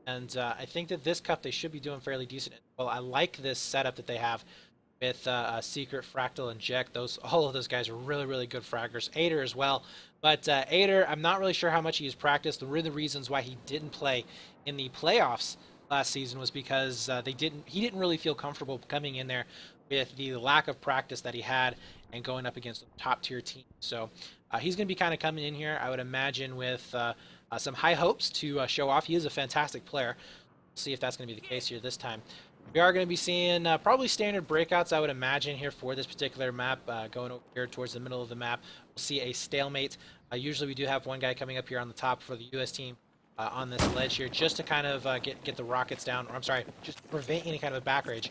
And I think that this cup they should be doing fairly decent. Well, I like this setup that they have with Secret, Fractal, and Jack. All of those guys are really, really good fraggers. Ader as well. But Ader, I'm not really sure how much he has practiced. The reasons why he didn't play in the playoffs last season was because he didn't really feel comfortable coming in there with the lack of practice that he had and going up against a top tier team. So he's going to be kind of coming in here, I would imagine, with some high hopes to show off. He is a fantastic player. We'll see if that's going to be the case here this time. We are going to be seeing probably standard breakouts, I would imagine, here for this particular map. Going over here towards the middle of the map, we'll see a stalemate. Usually we do have one guy coming up here on the top for the US team on this ledge here, just to kind of get the rockets down, or I'm sorry, just to prevent any kind of a back rage.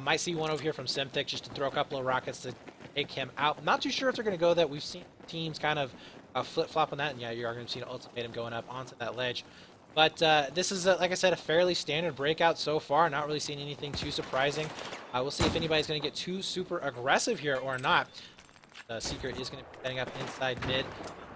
Might see one over here from Symthic just to throw a couple of rockets to take him out. Not too sure if they're going to go that. We've seen teams kind of flip-flop on that, and yeah, you are going to see an ultimatum going up onto that ledge. But this is, like I said, a fairly standard breakout so far. Not really seeing anything too surprising. We'll see if anybody's going to get too super aggressive here or not. Secret is going to be heading up inside mid.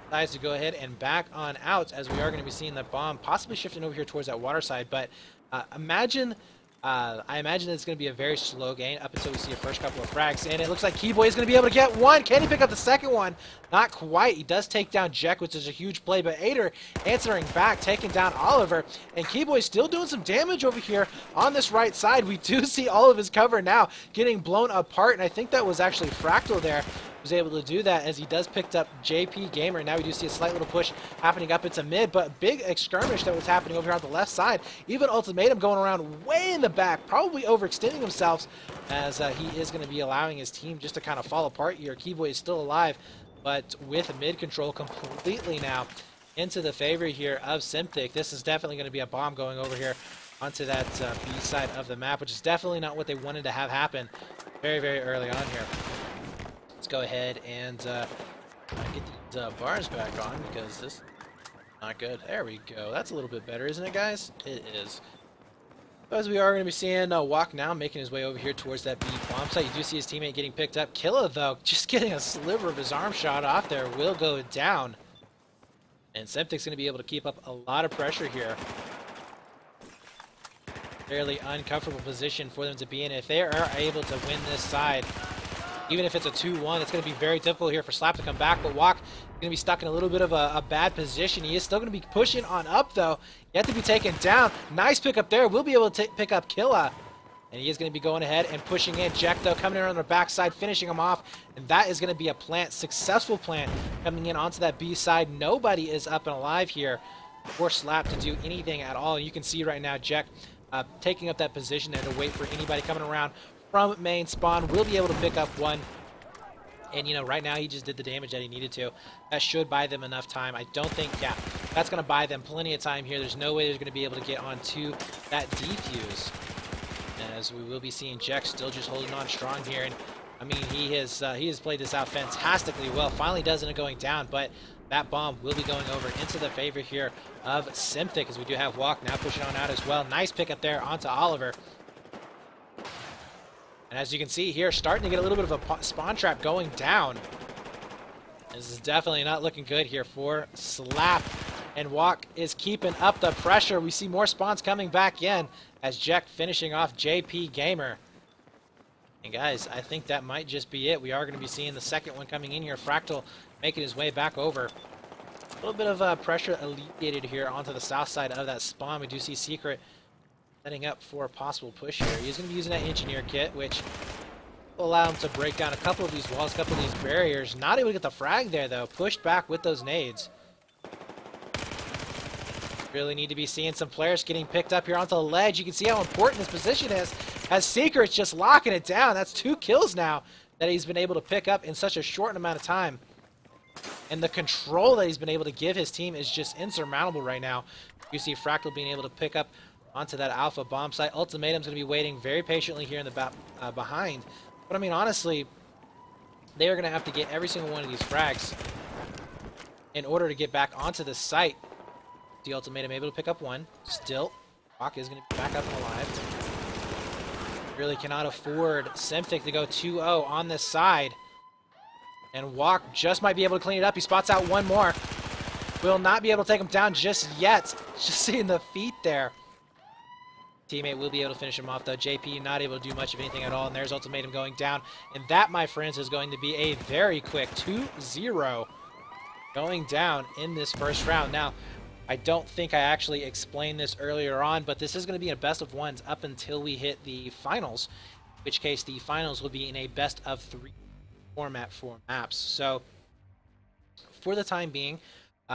Decides to go ahead and back on out, as we are going to be seeing the bomb possibly shifting over here towards that water side. But I imagine it's going to be a very slow gain up until we see a first couple of frags. And it looks like Keyboy is going to be able to get one. Can he pick up the second one? Not quite. He does take down Jack, which is a huge play. But Ader answering back, taking down Oliver. And Keyboy still doing some damage over here on this right side. We do see all of his cover now getting blown apart. And I think that was actually Fractal there. Was able to do that as he does picked up JP Gamer. Now we do see a slight little push happening up into mid, but big skirmish that was happening over here on the left side. Even Ultimatum going around way in the back, probably overextending himself, as he is going to be allowing his team just to kind of fall apart here. Keyboy is still alive, but with mid control completely now into the favor here of Symthic. This is definitely going to be a bomb going over here onto that B side of the map, which is definitely not what they wanted to have happen very, very early on here. Let's go ahead and get these bars back on, because this is not good. There we go. That's a little bit better, isn't it, guys? It is. So as we are going to be seeing Walk now making his way over here towards that B bomb site. You do see his teammate getting picked up. Killa, though, just getting a sliver of his arm shot off there, will go down. And Symthic's going to be able to keep up a lot of pressure here. Fairly uncomfortable position for them to be in. If they are able to win this side, even if it's a 2-1, it's going to be very difficult here for Slap to come back. But Walk is going to be stuck in a little bit of a bad position. He is still going to be pushing on up, though. Yet to be taken down. Nice pickup there. We'll be able to pick up Killa. And he is going to be going ahead and pushing in. Jack, though, coming in on the backside, finishing him off. And that is going to be a plant, successful plant, coming in onto that B side. Nobody is up and alive here for Slap to do anything at all. You can see right now Jack taking up that position there to wait for anybody coming around from main spawn. Will be able to pick up one. And, you know, right now he just did the damage that he needed to. That should buy them enough time. I don't think, yeah, that's going to buy them plenty of time here. There's no way they're going to be able to get onto that defuse. As we will be seeing Jack still just holding on strong here. And, I mean, he has played this out fantastically well. Finally does end up going down, but that bomb will be going over into the favor here of Symthic, as we do have Walk now pushing on out as well. Nice pickup there onto Oliver. And as you can see here, starting to get a little bit of a spawn trap going down. This is definitely not looking good here for Slap. And Walk is keeping up the pressure. We see more spawns coming back in as Jack finishing off JP Gamer. And guys, I think that might just be it. We are going to be seeing the second one coming in here. Fractal making his way back over. A little bit of pressure alleviated here onto the south side of that spawn. We do see Secret setting up for a possible push here. He's going to be using that engineer kit, which will allow him to break down a couple of these walls, a couple of these barriers. Not able to get the frag there, though. Pushed back with those nades. Really need to be seeing some players getting picked up here onto the ledge. You can see how important this position is, as Secret's just locking it down. That's 2 kills now that he's been able to pick up in such a short amount of time. And the control that he's been able to give his team is just insurmountable right now. You see Fractal being able to pick up onto that alpha bomb site. Ultimatum's going to be waiting very patiently here in the behind. But I mean, honestly, they are going to have to get every single one of these frags in order to get back onto the site. The Ultimatum able to pick up one. Still, Rock is going to be back up and alive. Really cannot afford Symthic to go 2-0 on this side. And Walk just might be able to clean it up. He spots out one more. Will not be able to take him down just yet. Just seeing the feet there Teammate will be able to finish him off, though. JP not able to do much of anything at all, and there's Ultimatum going down. And that, my friends, is going to be a very quick 2-0 going down in this first round. Now, I don't think I actually explained this earlier on, but this is going to be a best of ones up until we hit the finals, in which case the finals will be in a best of 3 format for maps. So, for the time being,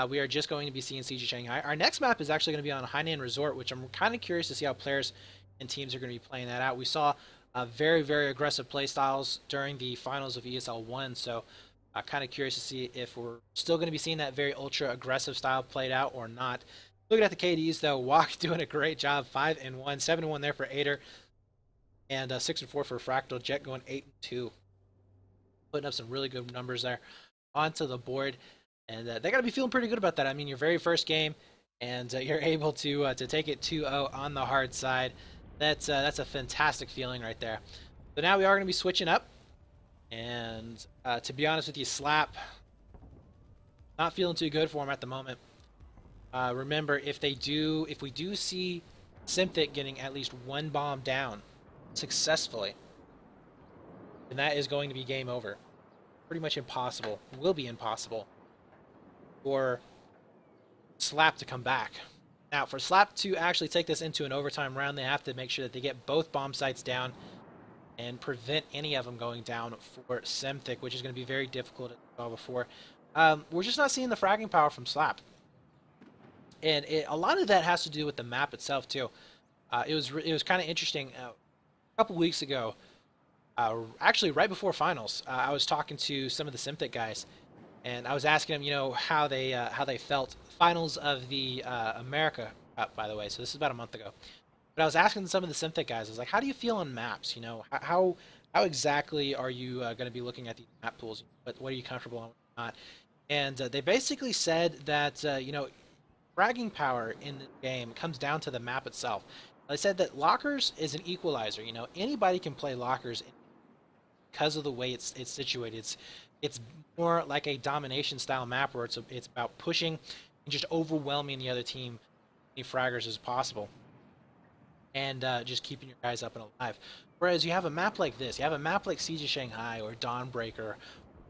we are just going to be seeing Siege of Shanghai. Our next map is actually going to be on Hainan Resort, which I'm kind of curious to see how players and teams are going to be playing that out. We saw very, very aggressive play styles during the finals of ESL 1, so kind of curious to see if we're still going to be seeing that very ultra aggressive style played out or not. Looking at the KDs, though, Wok doing a great job, 5-1, 7-1 there for Aider, and 6-4 for Fractal. Jet going 8-2, putting up some really good numbers there onto the board. And they got to be feeling pretty good about that. I mean, your very first game, and you're able to take it 2-0 on the hard side. That's a fantastic feeling right there. So now we are going to be switching up. And to be honest with you, Slap, not feeling too good for him at the moment. Remember, if we do see Symthic getting at least one bomb down successfully, then that is going to be game over. Pretty much impossible. Will be impossible for Slap to come back. Now, for Slap to actually take this into an overtime round, they have to make sure that they get both bomb sites down and prevent any of them going down for Symthic, which is going to be very difficult as I saw before. We're just not seeing the fragging power from Slap. And a lot of that has to do with the map itself, too. It was kind of interesting. A couple weeks ago, actually right before finals, I was talking to some of the Symthic guys, and I was asking them, you know, how they felt. Finals of the America Cup, by the way. So this is about a month ago. But I was asking some of the Symthic guys, I was like, how do you feel on maps? You know, how exactly are you going to be looking at these map pools? What are you comfortable on, not? And they basically said that, you know, fragging power in the game comes down to the map itself. They said that lockers is an equalizer. You know, anybody can play lockers because of the way it's situated. It's more like a domination style map where it's about pushing and just overwhelming the other team, as many fraggers as possible, and just keeping your guys up and alive. Whereas you have a map like this, you have a map like Siege of Shanghai or Dawnbreaker,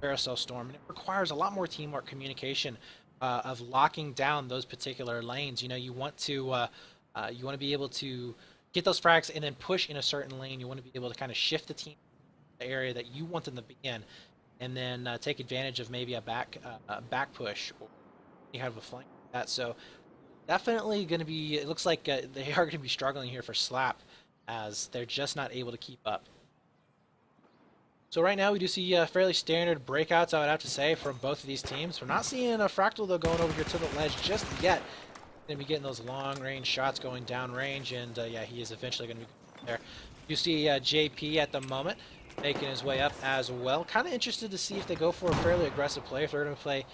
Carousel Storm, and it requires a lot more teamwork, communication, of locking down those particular lanes. You know, you want to be able to get those frags and then push in a certain lane. You want to be able to kind of shift the team to the area that you want them to be in, and then take advantage of maybe a back push or you have a flank like that. So definitely going to be, it looks like they are going to be struggling here for Slap, as they're just not able to keep up. So right now we do see fairly standard breakouts, I would have to say, from both of these teams. We're not seeing a Fractal, though, going over here to the ledge just yet. Going to be getting those long-range shots going down range, and yeah, he is eventually going to be there. You see JP at the moment making his way up as well. Kind of interested to see if they go for a fairly aggressive play, if they're going to play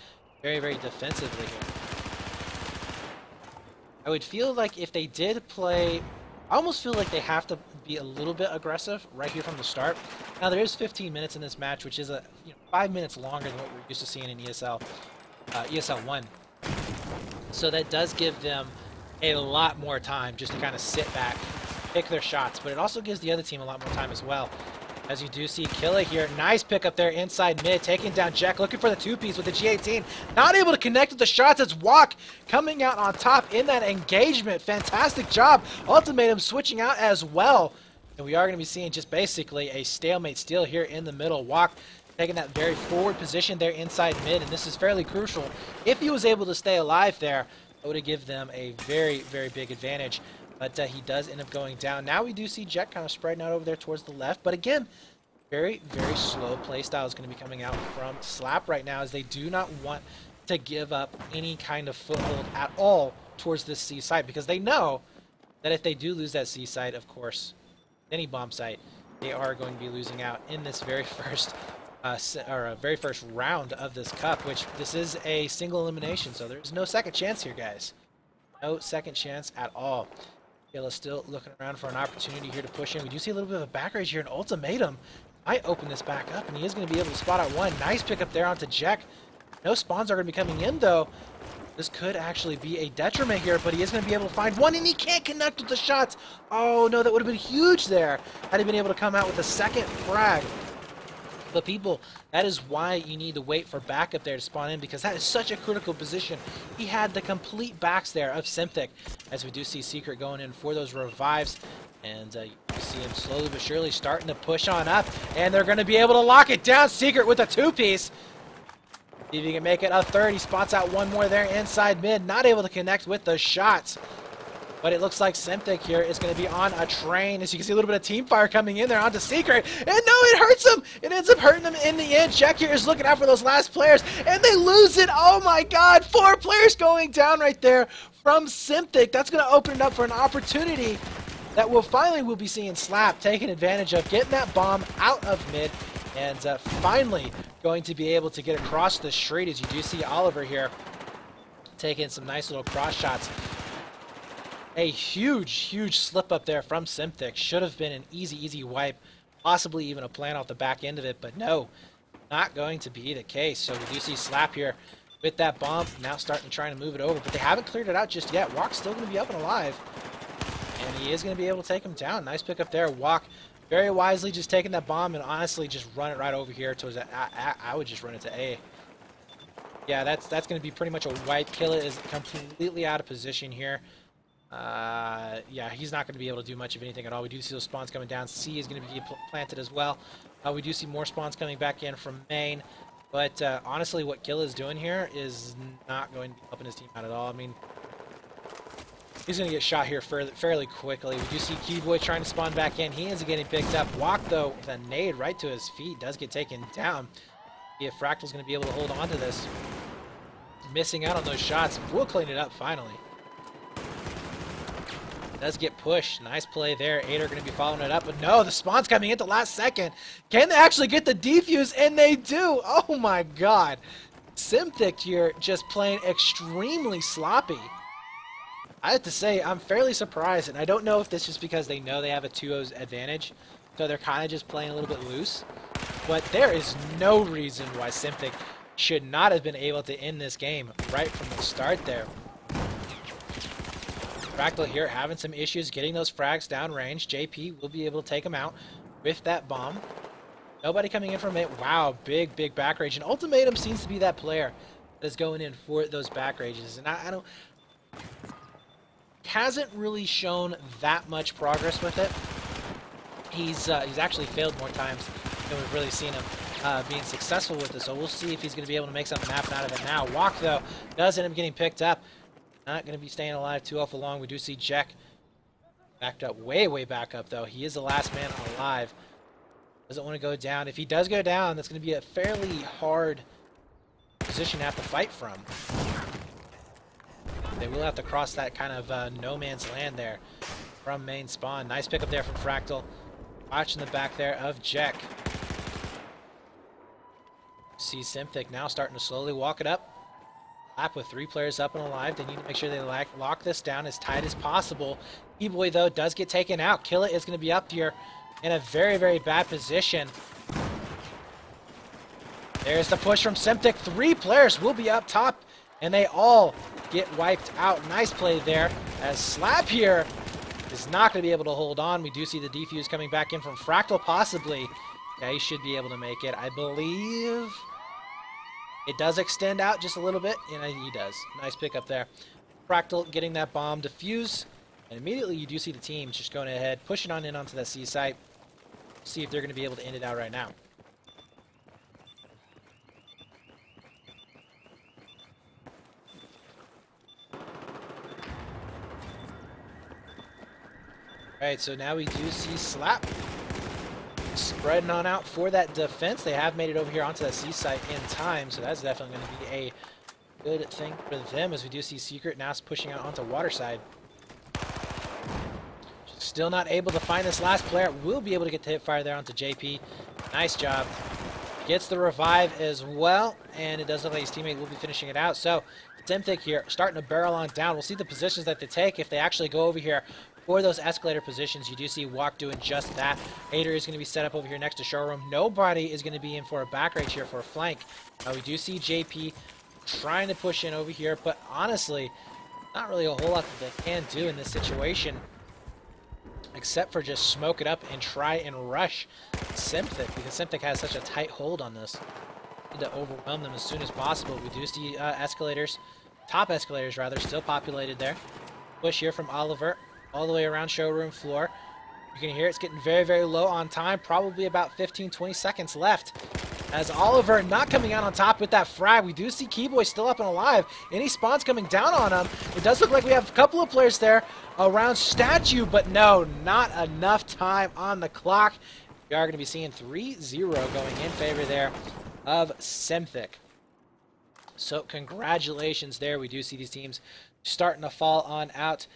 very, very defensively here. I would feel like if they did play, I almost feel like they have to be a little bit aggressive right here from the start. Now there is 15 minutes in this match, which is 5 minutes longer than what we're used to seeing in ESL 1. So that does give them a lot more time just to kind of sit back, pick their shots, but it also gives the other team a lot more time as well. As you do see Killa here, nice pick up there inside mid, taking down Jack, looking for the two-piece with the G18. Not able to connect with the shots. It's Wok coming out on top in that engagement. Fantastic job. Ultimatum switching out as well. And we are going to be seeing just basically a stalemate still here in the middle. Wok taking that very forward position there inside mid, and this is fairly crucial. If he was able to stay alive there, it would have given them a very, very big advantage. But he does end up going down. Now we do see Jet kind of spreading out over there towards the left. But again, very, very slow play style is going to be coming out from Slap right now, as they do not want to give up any kind of foothold at all towards this C site, because they know that if they do lose that C site, of course, any bomb site, they are going to be losing out in this very first round of this cup, which this is a single elimination, so there's no second chance here, guys. No second chance at all. Killa's still looking around for an opportunity here to push in. We do see a little bit of a back rage here. An Ultimatum might open this back up, and he is going to be able to spot out one. Nice pick up there onto Jack. No spawns are going to be coming in, though. This could actually be a detriment here, but he is going to be able to find one, and he can't connect with the shots. Oh, no, that would have been huge there had he been able to come out with a second frag. But people, that is why you need to wait for backup there to spawn in, because that is such a critical position. He had the complete backs there of Symthic, as we do see Secret going in for those revives. And you see him slowly but surely starting to push on up, and they're going to be able to lock it down. Secret with a two-piece. See if he can make it a third. He spots out one more there inside mid. Not able to connect with the shots. But it looks like Symthic here is going to be on a train. As you can see, a little bit of team fire coming in there onto Secret. And no, it hurts him. It ends up hurting him in the end. Jack here is looking out for those last players. And they lose it. Oh my god. 4 players going down right there from Symthic. That's going to open it up for an opportunity that we'll be seeing Slap taking advantage of, getting that bomb out of mid. And finally going to be able to get across the street, as you do see Oliver here taking some nice little cross shots. A huge slip up there from Symthic. Should have been an easy wipe, possibly even a plan off the back end of it, but no, not going to be the case. So we do see Slap here with that bomb, now starting trying to move it over, but they haven't cleared it out just yet. Walk's still going to be up and alive, and he is going to be able to take him down. Nice pick up there. Walk very wisely just taking that bomb and honestly just run it right over here towards that. I would just run it to A. Yeah, that's going to be pretty much a wipe. Killa is completely out of position here. Yeah, he's not going to be able to do much of anything at all. We do see those spawns coming down. C is going to be planted as well. We do see more spawns coming back in from main. But honestly, what Killa is doing here is not going to be helping his team out at all. I mean, he's going to get shot here fairly quickly. We do see Keyboy trying to spawn back in. He ends up getting picked up. Walk, though, with a nade right to his feet. Does get taken down. Yeah, Fractal's going to be able to hold on to this. Missing out on those shots. We'll clean it up finally. Does get pushed. Nice play there. Aider going to be following it up, but no, the spawn's coming in at the last second. Can they actually get the defuse? And they do. Oh my god. Symthic here just playing extremely sloppy. I have to say, I'm fairly surprised, and I don't know if this is because they know they have a 2-0 advantage, so they're kind of just playing a little bit loose. But there is no reason why Symthic should not have been able to end this game right from the start there. Fractal here having some issues getting those frags downrange. JP will be able to take him out with that bomb. Nobody coming in from it. Wow, big back rage. And Ultimatum seems to be that player that is going in for those back rages. And I don't... hasn't really shown that much progress with it. He's actually failed more times than we've really seen him being successful with it. So we'll see if he's going to be able to make something happen out of it now. Walk, though, does end up getting picked up. Not going to be staying alive too awful long. We do see Jack backed up, way back up, though. He is the last man alive. Doesn't want to go down. If he does go down, that's going to be a fairly hard position to have to fight from. They will have to cross that kind of no man's land there from main spawn. Nice pickup there from Fractal. Watching the back there of Jack. See Symthic now starting to slowly walk it up. Lap with 3 players up and alive. They need to make sure they lock this down as tight as possible. E-Boy, though, does get taken out. Killa is going to be up here in a very bad position. There's the push from Symthic. 3 players will be up top, and they all get wiped out. Nice play there, as Slap here is not going to be able to hold on. We do see the defuse coming back in from Fractal, possibly. Yeah, he should be able to make it, I believe. It does extend out just a little bit, and he does. Nice pickup there. Fractal getting that bomb defuse, and immediately you do see the team just going ahead, pushing on in onto that C site. See if they're going to be able to end it out right now. Alright, so now we do see Slap spreading on out for that defense. They have made it over here onto that C site in time, so that's definitely going to be a good thing for them, as we do see Secret now pushing out onto Waterside. Still not able to find this last player. Will be able to get the hip fire there onto JP. Nice job. Gets the revive as well, and it does look like his teammate will be finishing it out. So Symthic here starting to barrel on down. We'll see the positions that they take if they actually go over here for those escalator positions. You do see Walk doing just that. Hater is going to be set up over here next to Showroom. Nobody is going to be in for a back right here for a flank. We do see JP trying to push in over here, but honestly, not really a whole lot that they can do in this situation, except for just smoke it up and try and rush Symthic, because Symthic has such a tight hold on this. Need to overwhelm them as soon as possible. We do see escalators, top escalators rather, still populated there. Push here from Oliver all the way around showroom floor. You can hear it's getting very, very low on time. Probably about 15-20 seconds left. As Oliver not coming out on top with that frag. We do see Keyboy still up and alive. Any spawns coming down on him. It does look like we have a couple of players there around Statue, but no, not enough time on the clock. We are going to be seeing 3-0 going in favor there of Symthic. So congratulations there. We do see these teams starting to fall on out.